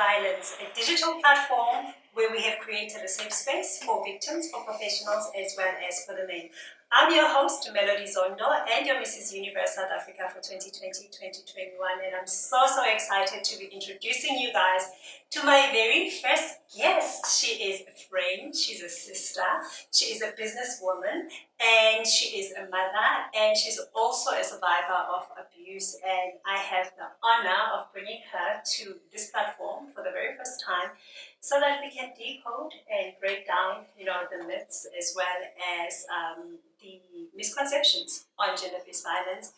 Violence, a digital platform where we have created a safe space for victims, for professionals, as well as for the men. I'm your host, Helen Zondo, and your Mrs. Universe South Africa for 2020-2021, and I'm so excited to be introducing you guys to my very first guest. She is a friend, she's a sister, she is a businesswoman, and she is a mother, and she's also a survivor of abuse, and I have the honor of bringing her to this platform for the very first time so that we can decode and break down, the myths as well as the misconceptions on gender-based violence.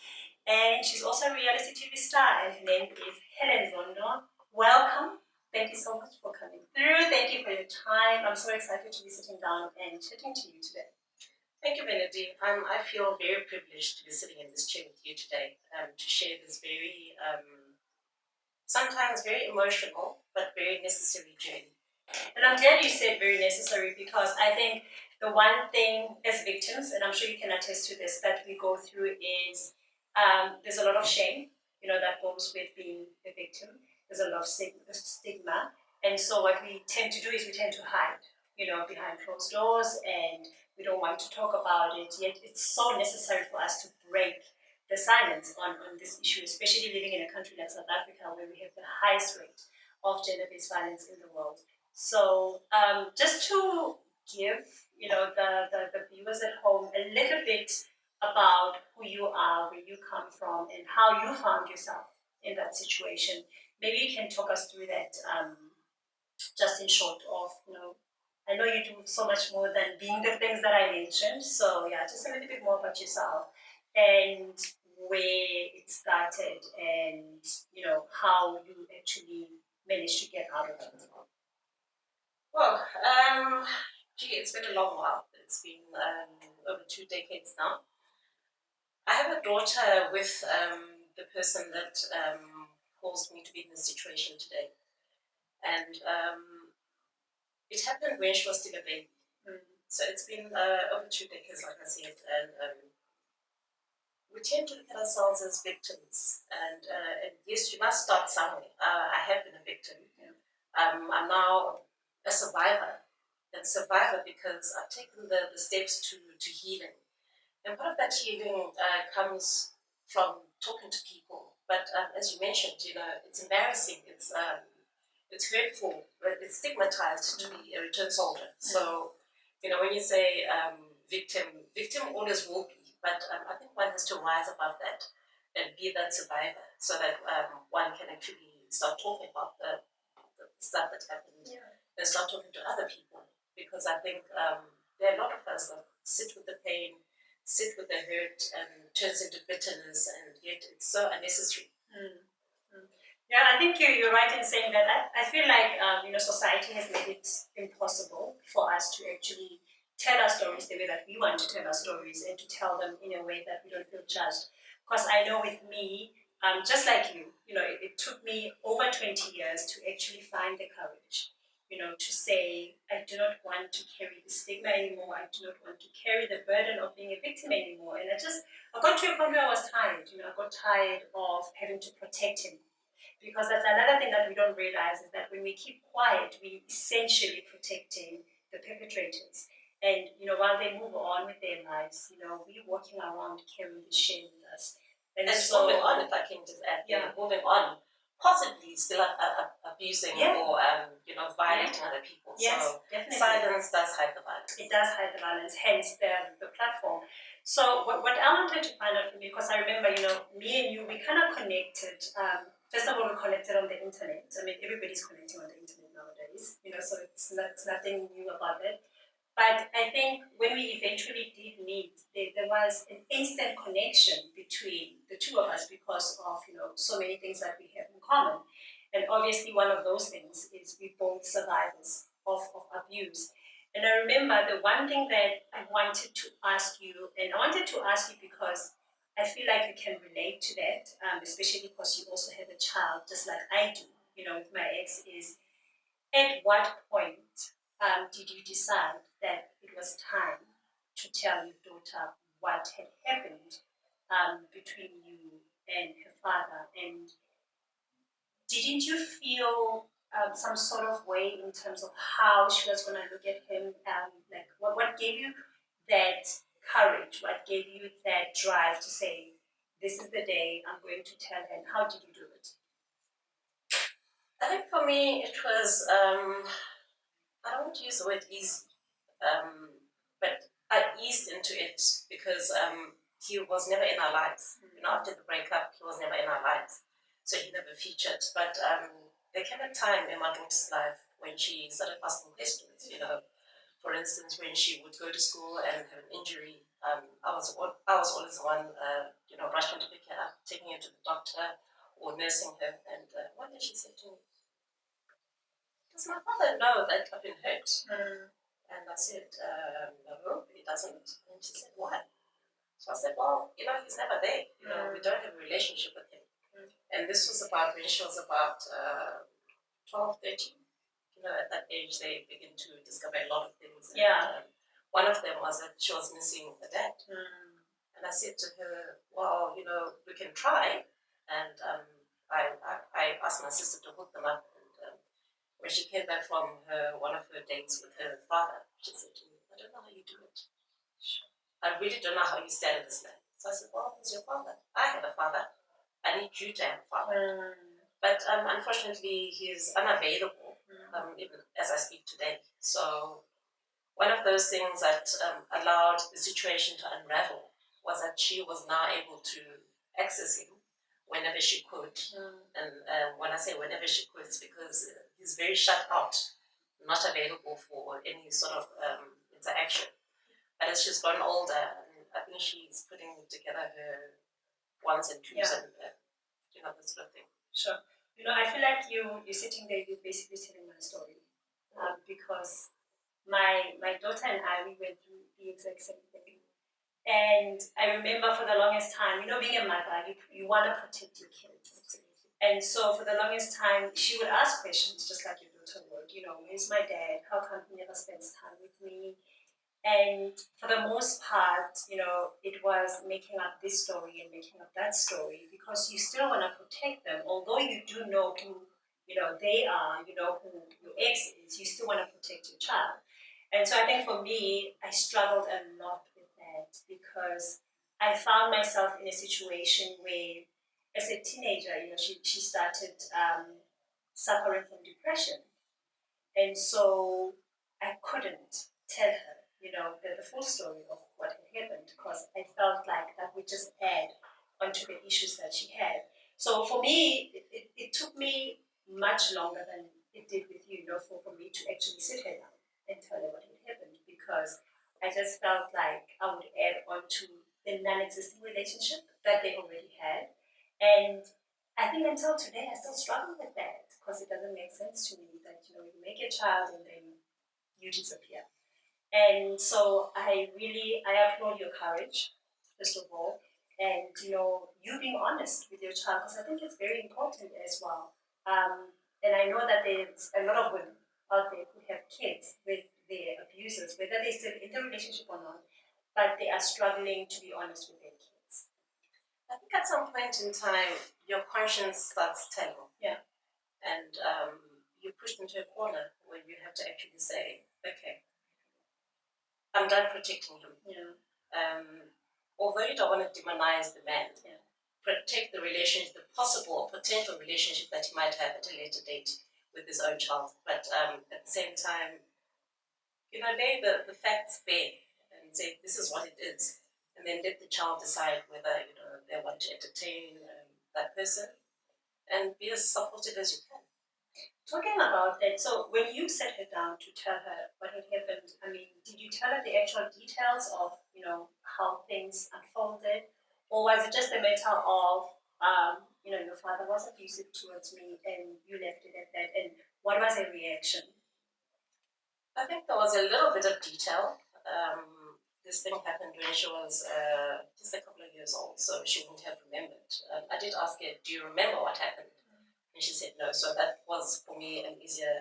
And she's also a reality TV star, and her name is Helen Zondo. Welcome. Thank you so much for coming through. Thank you for your time. I'm so excited to be sitting down and chatting to you today. Thank you, Benedict. I feel very privileged to be sitting in this chair with you today to share this very, sometimes very emotional, but very necessary journey. And I'm glad you said very necessary, because I think the one thing as victims, and I'm sure you can attest to this, that we go through is there's a lot of shame, that goes with being a victim. There's a lot of stigma. And so what we tend to do is we tend to hide, behind closed doors, and we don't want to talk about it. Yet it's so necessary for us to break the silence on this issue, especially living in a country like South Africa, where we have the highest rate of gender-based violence in the world. So just to give, the viewers at home a little bit about who you are, where you come from, and how you found yourself in that situation. Maybe you can talk us through that, just in short of, I know you do so much more than being the things that I mentioned. So yeah, just a little bit more about yourself and where it started, and how you actually managed to get out of it. Well, it's been a long while. It's been over 2 decades now. I have a daughter with the person that caused me to be in this situation today. And it happened when she was still a baby. So it's been over 2 decades, like I said. And we tend to look at ourselves as victims. And yes, you must start somewhere. I have been a victim. Yeah. I'm now a survivor. And survivor because I've taken the steps to healing. And part of that healing comes from talking to people. But as you mentioned, it's embarrassing, it's hurtful, it's stigmatized to be a return soldier. So, when you say victim always will be, but I think one has to rise above that and be that survivor, so that one can actually start talking about the stuff that happened, and start talking to other people. Because I think there are a lot of us that sit with the pain, sit with the hurt, and turns into bitterness, and yet it's so unnecessary. Yeah, I think you're right in saying that. I feel like society has made it impossible for us to actually tell our stories the way that we want to tell our stories, and to tell them in a way that we don't feel judged. Because I know with me, just like you, it took me over 20 years to actually find the courage, to say, I do not want to carry the stigma anymore. I do not want to carry the burden of being a victim anymore. And I got to a point where I was tired. I got tired of having to protect him. Because that's another thing that we don't realize, is that when we keep quiet, we're essentially protecting the perpetrators. And, while they move on with their lives, we're walking around carrying the shame with us. And so, moving on, if I can just add, moving on, possibly still abusing or violating other people. Yes, so definitely. Silence does hide the violence. It does hide the violence, hence the platform. So what I wanted to find out from you, because I remember, me and you, we kind of connected. First of all, we connected on the internet. I mean, everybody's connecting on the internet nowadays, so it's nothing new about it. But I think when we eventually did meet, there was an instant connection between the two of us, because of so many things that we have in common. And obviously one of those things is we both survivors of abuse. And I remember the one thing that I wanted to ask you, and I wanted to ask you because I feel like you can relate to that, especially because you also have a child, just like I do, with my ex, is at what point did you decide that it was time to tell your daughter what had happened between you and her father? And didn't you feel some sort of way in terms of how she was going to look at him? Like, what gave you that courage? What gave you that drive to say, this is the day I'm going to tell her? And how did you do it? I think for me it was, I don't want to use the word easy, but I eased into it because he was never in our lives. You know, after the breakup, he was never in our lives. So he never featured. But there came a time in my daughter's life when she started asking questions, you know. For instance, when she would go to school and have an injury, I was always the one, you know, rushing to pick her up, taking her to the doctor or nursing her. And one day she said to me, does my father know that I've been hurt? And I said, no, he doesn't. And she said, why? So I said, well, you know, he's never there. You know, we don't have a relationship with him. And this was about when she was about 12, 13. You know, at that age, they begin to discover a lot of things. And, one of them was that she was missing her dad. And I said to her, well, you know, we can try. And I asked my sister to hook them up. And when she came back from one of her dates with her father, she said to me, I don't know how you do it. I really don't know how you stand this man. So I said, well, he's your father. I have a father. I need you to have a father. But unfortunately, he's unavailable, even as I speak today. So one of those things that allowed the situation to unravel was that she was now able to access him whenever she could. And when I say whenever she could, it's because he's very shut out, not available for any sort of interaction. But as she's gotten older, I think she's putting together her ones and twos and you know, that sort of thing. Sure. You know, I feel like you're sitting there, you're basically telling my story, because my daughter and I, we went through the exact same thing. And I remember for the longest time, you know, being a mother, you want to protect your kids. And so for the longest time, she would ask questions just like your daughter would. You know, where's my dad? How come he never spends time with me? And for the most part, you know, it was making up this story and making up that story because you still want to protect them. Although you do know who, you know, they are, you know who your ex is, you still want to protect your child. And so I think for me, I struggled a lot with that because I found myself in a situation where, as a teenager, you know, she started suffering from depression. And so I couldn't tell her, you know, the full story of what had happened because I felt like that would just add onto the issues that she had. So for me, it took me much longer than it did with you, you know, for me to actually sit her down and tell her what had happened because I just felt like I would add on to the non-existing relationship that they already had. And I think until today, I still struggle with that because it doesn't make sense to me that, you know, you make a child and then you disappear. And so I applaud your courage, first of all, and, you know, you being honest with your child because I think it's very important as well. And I know that there's a lot of women out there who have kids with their abusers, whether they're still in the relationship or not, but they are struggling to be honest with their kids. I think at some point in time, your conscience starts telling. Yeah. And you're pushed into a corner where you have to actually say, okay, I'm done protecting him. Yeah. Although you don't want to demonize the man, protect the relationship, the possible potential relationship that he might have at a later date with his own child. But at the same time, you know, lay the facts bare and say, this is what it is. And then let the child decide whether, you know, they want to entertain that person and be as supportive as you can. Talking about that, so when you sat her down to tell her what had happened, I mean, did you tell her the actual details of, you know, how things unfolded? Or was it just a matter of, you know, your father was abusive towards me and you left it at that? And what was her reaction? I think there was a little bit of detail. This thing happened when she was just a couple of years old, so she wouldn't have remembered. I did ask her, do you remember what happened? And she said no, so that was for me an easier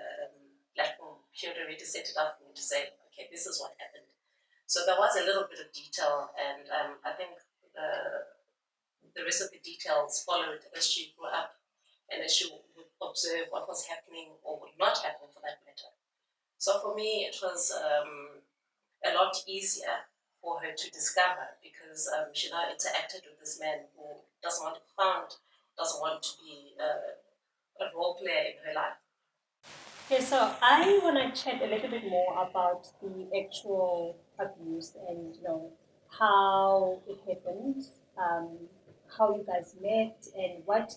platform. She had already set it up for me to say, okay, this is what happened. So there was a little bit of detail, and I think the rest of the details followed as she grew up and then she would observe what was happening or would not happen for that matter. So for me, it was a lot easier for her to discover because she now interacted with this man who doesn't want to be found, doesn't want to be a role player in her life. Yeah, so I want to chat a little bit more about the actual abuse and how it happened, how you guys met, and what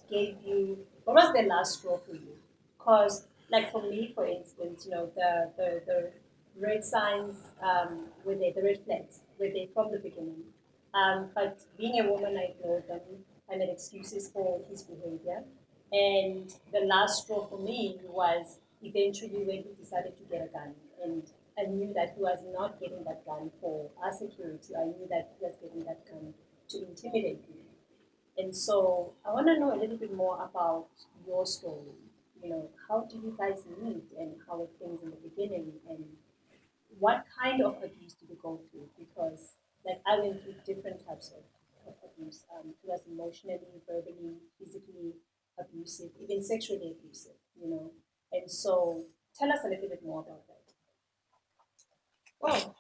was the last straw for you? Because, like for me, for instance, the red signs were there, the red flags were there from the beginning. But being a woman, I ignored them. I made excuses for his behavior. And the last straw for me was eventually when he decided to get a gun. And I knew that he was not getting that gun for our security. I knew that he was getting that gun to intimidate me. And so I want to know a little bit more about your story. How did you guys meet and how were things in the beginning and what kind of abuse did you go through? Because like I went through different types of abuse. It was emotionally, verbally, physically abusive, even sexually abusive. And so tell us a little bit more about that. Well,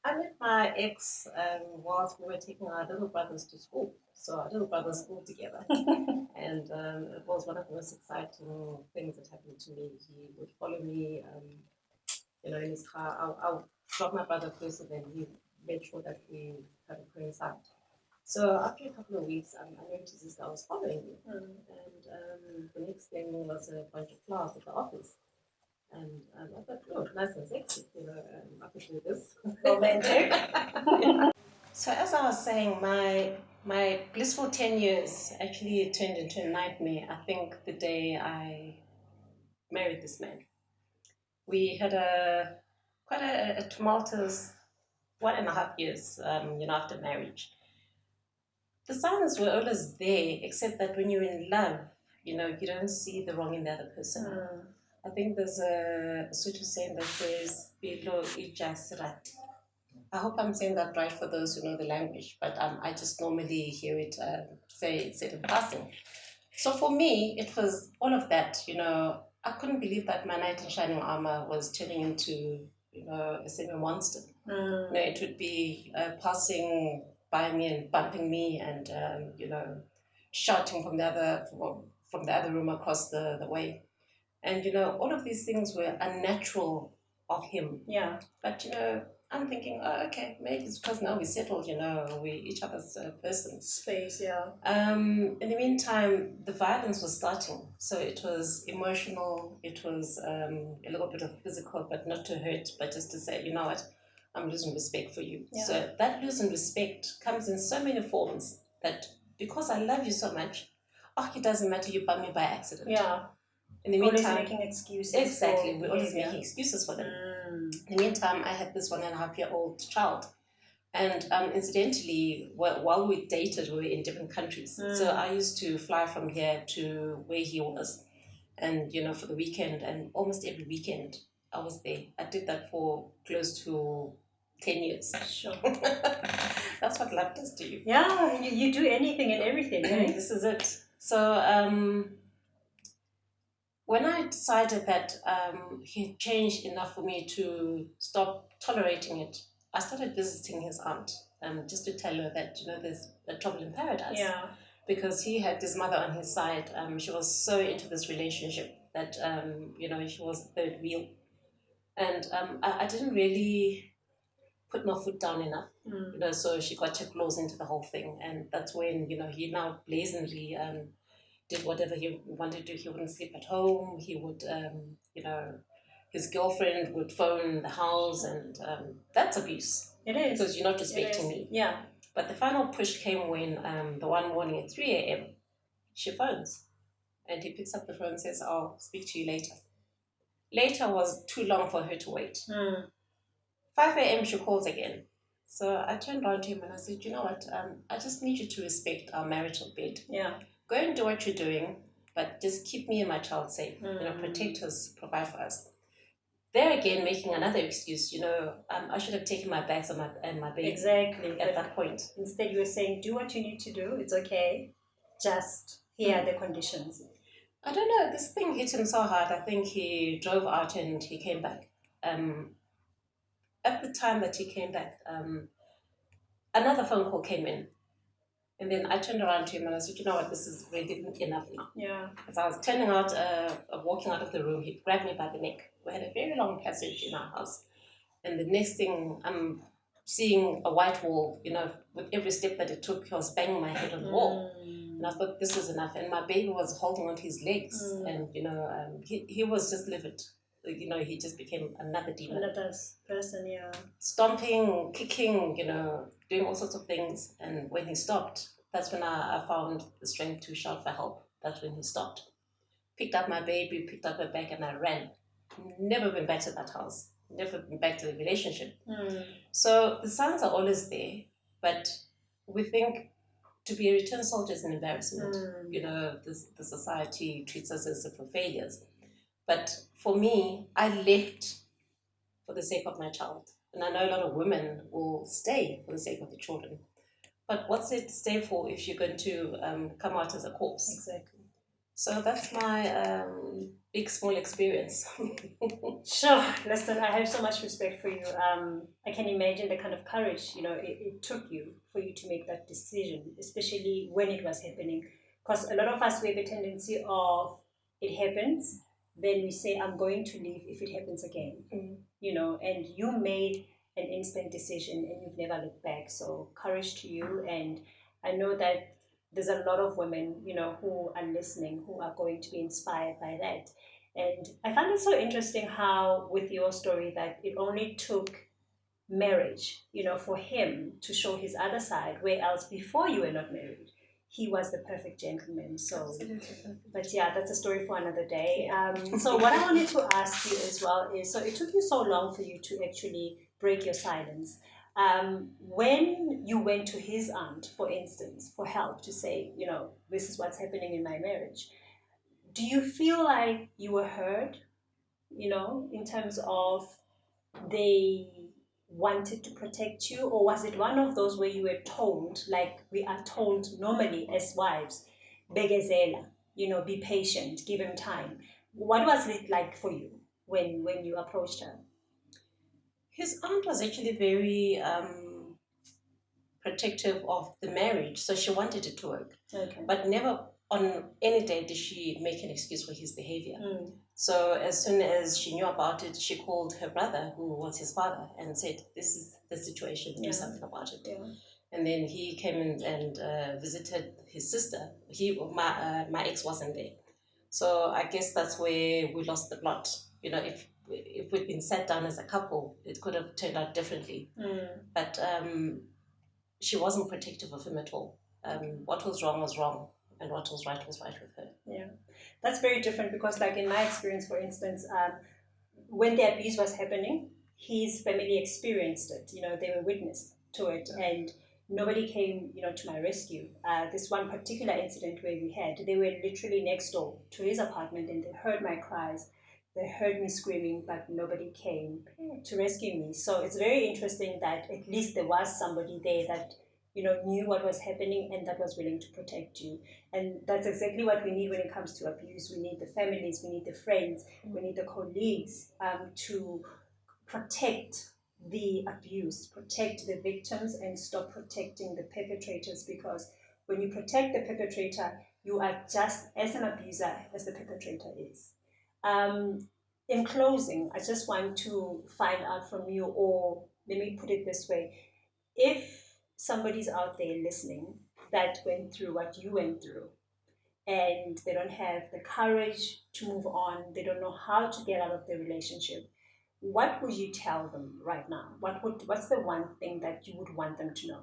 I met my ex whilst we were taking our little brothers to school. So our little brothers school together. And it was one of the most exciting things that happened to me. He would follow me, in his car. I'll drop my brother first and then he made sure that we kind of coincide. So after a couple of weeks, I noticed this guy was following me. And the next thing was a bunch of flowers at the office. And I thought, oh, nice and sexy, I could do this. Romantic. So as I was saying, my blissful 10 years actually turned into a nightmare, I think, the day I married this man. We had quite a tumultuous 1.5 years, after marriage. The signs were always there, except that when you're in love, you don't see the wrong in the other person. I think there's a Sotho saying that says, "Bilo ija sirat." I hope I'm saying that right for those who know the language, but I just normally hear it said in passing. So for me, it was all of that. I couldn't believe that my knight in shining armor was turning into a semi-monster. It would be passing by me and bumping me and shouting from the other room across the way. And all of these things were unnatural of him. Yeah. But I'm thinking, oh, okay, maybe it's because now we settled. We each other's persons. Space, yeah. In the meantime, the violence was starting. So it was emotional. It was a little bit of physical, but not to hurt, but just to say, you know what, I'm losing respect for you. Yeah. So that losing respect comes in so many forms that because I love you so much, it doesn't matter, you bump me by accident. Yeah. In the meantime, always making excuses. Exactly, we're always making excuses for them. In the meantime, I had this 1.5-year-old child. And incidentally, while we dated, we were in different countries. So I used to fly from here to where he was, and for the weekend, and almost every weekend I was there. I did that for close to 10 years. Sure. That's what love does to you. Yeah, you do anything and everything, right? This is it. So when I decided that he changed enough for me to stop tolerating it, I started visiting his aunt just to tell her that there's a trouble in paradise. Yeah. Because he had his mother on his side. She was so into this relationship that she was the third wheel, and I didn't really put my foot down enough. So she got her claws into the whole thing, and that's when he now blazingly did whatever he wanted to. He wouldn't sleep at home. He would, his girlfriend would phone the house, and that's abuse. It is. Because you're not respecting me. Yeah. But the final push came when the one morning at 3 a.m., she phones. And he picks up the phone and says, I'll speak to you later. Later was too long for her to wait. 5 a.m. she calls again. So I turned around to him and I said, you know what, I just need you to respect our marital bed. Yeah. Go and do what you're doing, but just keep me and my child safe. Protect us, provide for us. There again, making another excuse. I should have taken my bags and my baby. Exactly. At that point. Instead, you were saying, do what you need to do. It's okay. Just he had the conditions? I don't know. This thing hit him so hard. I think he drove out and he came back. At the time that he came back, another phone call came in. And then I turned around to him and I said, you know what, this is really enough now. Yeah. As I was turning out, walking out of the room, he grabbed me by the neck. We had a very long passage in our house. And the next thing, I'm seeing a white wall, you know, with every step that it took, he was banging my head on the wall. And I thought this was enough. And my baby was holding onto his legs. And, you know, he was just livid. You know, he just became another demon. Another person, yeah. Stomping, kicking, you know, doing all sorts of things. And when he stopped, that's when I found the strength to shout for help. That's when he stopped. Picked up my baby, picked up her bag, and I ran. Never been back to that house. Never been back to the relationship. So the signs are always there, but we think to be a return soldier is an embarrassment. You know, the society treats us as if we're failures. But for me, I left for the sake of my child. And I know a lot of women will stay for the sake of the children. But what's it stay for if you're going to come out as a corpse? Exactly. So that's my big, small experience. Sure. Listen, I have so much respect for you. I can imagine the kind of courage, you know, it took you for you to make that decision, especially when it was happening. Because a lot of us, we have a tendency of, it happens, then we say, I'm going to leave if it happens again. You know, and you made an instant decision and you've never looked back. So courage to you. And I know that there's a lot of women, you know, who are listening, who are going to be inspired by that. And I find it so interesting how, with your story, that it only took marriage, you know, for him to show his other side, where else before you were not married, he was the perfect gentleman. So, but yeah, that's a story for another day. So what I wanted to ask you as well is, so it took you so long for you to actually break your silence. When you went to his aunt, for instance, for help to say, you know, this is what's happening in my marriage, do you feel like you were heard, you know, in terms of they wanted to protect you, or was it one of those where you were told, like we are told normally as wives, begezela, you know, be patient, give him time? What was it like for you when you approached her? His aunt was actually very protective of the marriage, so she wanted it to work. Okay. But never on any day did she make an excuse for his behavior. So as soon as she knew about it, she called her brother, who was his father, and said, this is the situation, do something about it. And then he came in and visited his sister. My ex wasn't there. So I guess that's where we lost the plot. You know, if we'd been sat down as a couple, it could have turned out differently. But she wasn't protective of him at all. What was wrong, and what was right with her. Yeah, that's very different because, like in my experience, for instance, when the abuse was happening, his family experienced it. You know, they were witness to it, and nobody came, you know, to my rescue. This one particular incident where they were literally next door to his apartment, and they heard my cries. They heard me screaming, but nobody came to rescue me. So it's very interesting that at least there was somebody there that, you know, knew what was happening and that was willing to protect you. And that's exactly what we need when it comes to abuse. We need the families, we need the friends, we need the colleagues to protect the abuse, protect the victims, and stop protecting the perpetrators, because when you protect the perpetrator, you are just as an abuser as the perpetrator is. In closing, I just want to find out from you, or let me put it this way, if somebody's out there listening that went through what you went through and they don't have the courage to move on, they don't know how to get out of the relationship, what would you tell them right now? What's the one thing that you would want them to know?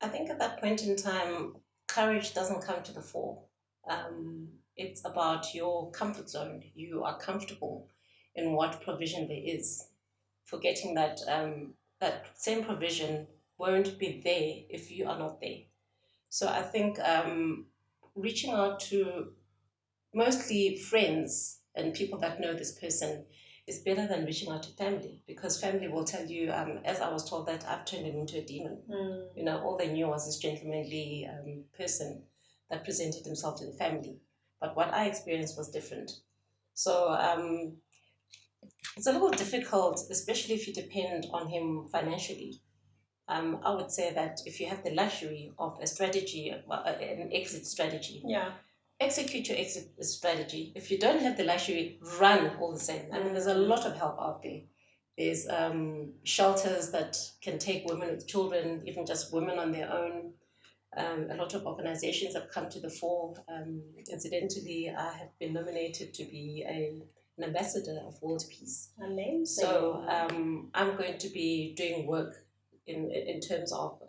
I think at that point in time, courage doesn't come to the fore. It's about your comfort zone. You are comfortable in what provision there is, forgetting that that same provision won't be there if you are not there. So I think reaching out to mostly friends and people that know this person is better than reaching out to family, because family will tell you, as I was told, that I've turned him into a demon. You know, all they knew was this gentlemanly person. that presented himself to the family. But what I experienced was different. So it's a little difficult, especially if you depend on him financially. I would say that if you have the luxury of a strategy, an exit strategy, execute your exit strategy. If you don't have the luxury, run all the same. I mean, there's a lot of help out there. There's shelters that can take women with children, even just women on their own. A lot of organizations have come to the fore. Incidentally, I have been nominated to be an ambassador of world peace. Amazing. So I'm going to be doing work in terms of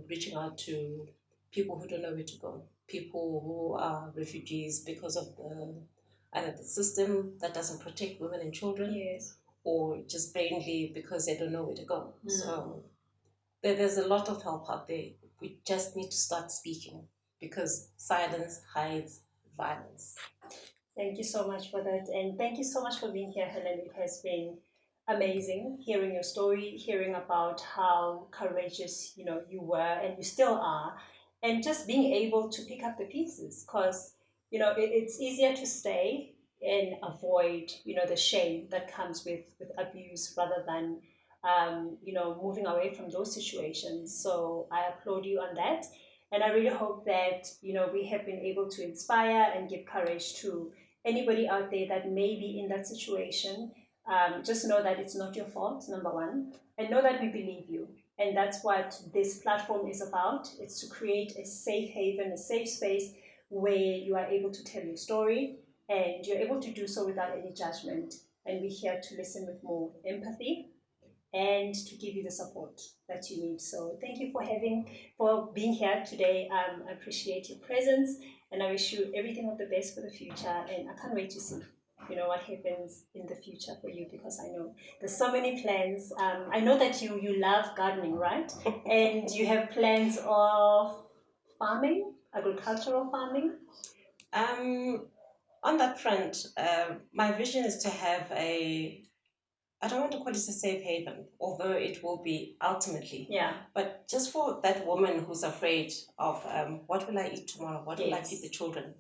reaching out to people who don't know where to go, people who are refugees because of either the system that doesn't protect women and children, or just plainly because they don't know where to go. So there's a lot of help out there. We just need to start speaking, because silence hides violence. Thank you so much for that, and thank you so much for being here, Helen. It has been amazing hearing your story, hearing about how courageous you were and you still are, and just being able to pick up the pieces, because it's easier to stay and avoid the shame that comes with abuse, rather than moving away from those situations. So I applaud you on that, and I really hope that we have been able to inspire and give courage to anybody out there that may be in that situation. Just know that it's not your fault, number one, and know that we believe you. And that's what this platform is about. It's to create a safe haven, a safe space where you are able to tell your story, and you're able to do so without any judgment. And we're here to listen with more empathy and to give you the support that you need. So thank you for being here today. I appreciate your presence, and I wish you everything of the best for the future. And I can't wait to see what happens in the future for you, because I know there's so many plans. I know that you love gardening, right? And you have plans of farming, agricultural farming. On that front, my vision is to have I don't want to call it a safe haven, although it will be ultimately. But just for that woman who's afraid of what will I eat tomorrow? What will I feed the children?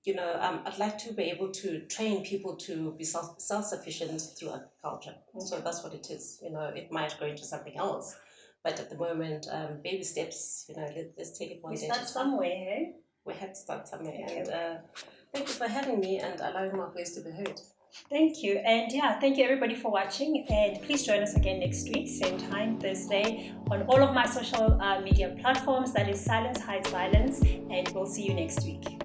I'd like to be able to train people to be self-sufficient through agriculture. So that's what it is. It might go into something else, but at the moment, baby steps. Let's take it one day. We start somewhere, eh? We have to start somewhere. And thank you for having me and allowing my voice to be heard. Thank you. And thank you everybody for watching. And please join us again next week, same time, Thursday, on all of my social media platforms. That is Silence Hides Violence. And we'll see you next week.